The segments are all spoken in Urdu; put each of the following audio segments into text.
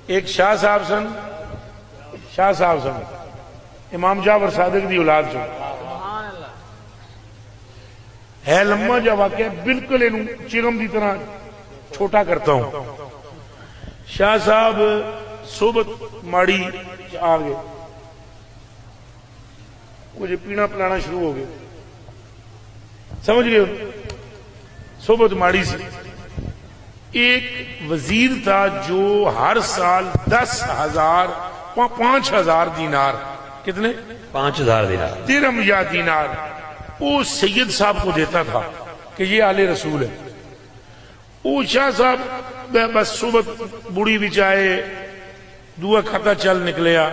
ایک شاہ صاحب سن امام جعفر صادق دی اولاد چ ہے لمبا جا واقعہ، بالکل انہوں چرم دی طرح چھوٹا کرتا ہوں. شاہ صاحب صحبت ماڑی آ گئے، مجھے پینا پلانا شروع ہو گئے، سمجھ گئے ہو؟ صحبت ماڑی سے ایک وزیر تھا جو ہر سال 5,000 دینار، کتنے؟ 5,000 دینار درہم یا دینار وہ سید صاحب کو دیتا تھا کہ یہ آل رسول ہے. وہ شاہ صاحب بس صحبت بڑی بھی چاہے دعا کھاتا چل نکلیا.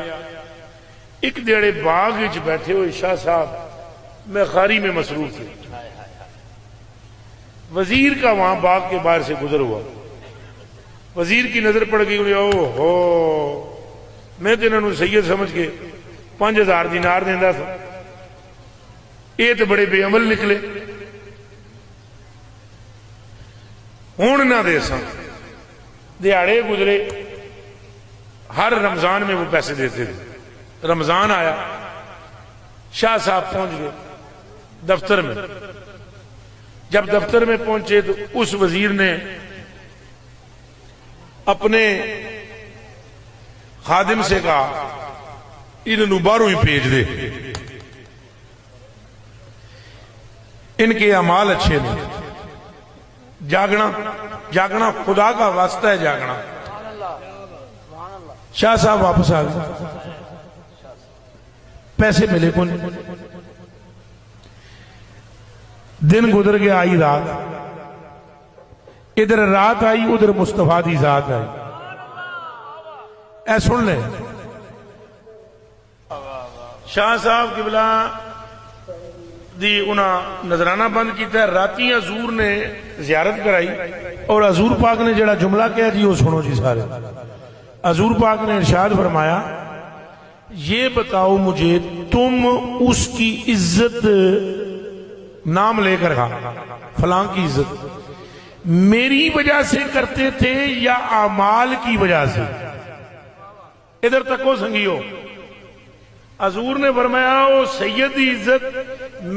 ایک دیڑے باغ وچ بیٹھے ہوئے شاہ صاحب میں خاری میں مصروف تھے. وزیر کا وہاں باغ کے باہر سے گزر ہوا، وزیر کی نظر پڑ گئی، او ہو میں تو انہوں نے سید سمجھ کے 5,000 دینار دینا تھا، یہ تو بڑے بے عمل نکلے، ہون نہ دے سن. دیہڑے گزرے، ہر رمضان میں وہ پیسے دیتے تھے. رمضان آیا، شاہ صاحب پہنچ گئے دفتر میں. جب دفتر میں پہنچے تو اس وزیر نے اپنے خادم سے کہا انہوں باہروں ہی بھیج دے، ان کے اعمال اچھے نہیں. جاگنا خدا کا واسطہ ہے، جاگنا. شاہ صاحب واپس آ گئے، پیسے ملے کون. دن گزر گیا، آئی رات، ادھر رات آئی ادھر مصطفیٰ دی ذات آئی. اے سن لیں، شاہ صاحب قبلہ دی انہاں نظرانہ بند کیتا ہے. راتی حضور نے زیارت کرائی اور حضور پاک نے جڑا جملہ کہا جی وہ سنو جی سارے. حضور پاک نے ارشاد فرمایا یہ بتاؤ مجھے تم اس کی عزت نام لے کر کہا فلاں کی عزت میری وجہ سے کرتے تھے یا اعمال کی وجہ سے؟ ادھر تکو سنگیو. حضور نے فرمایا وہ سید دی عزت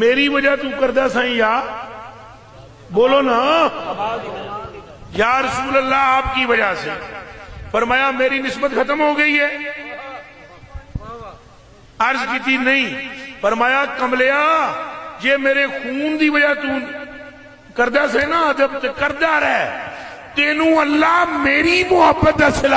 میری وجہ تو کردہ سائیں یا بولو نا یا رسول اللہ آپ کی وجہ سے. فرمایا میری نسبت ختم ہو گئی ہے؟ عرض کی تھی نہیں. فرمایا کملیا یہ میرے خون دی وجہ تو کردہ سے نا جب کردہ رہے تینوں اللہ میری محبت دا صلہ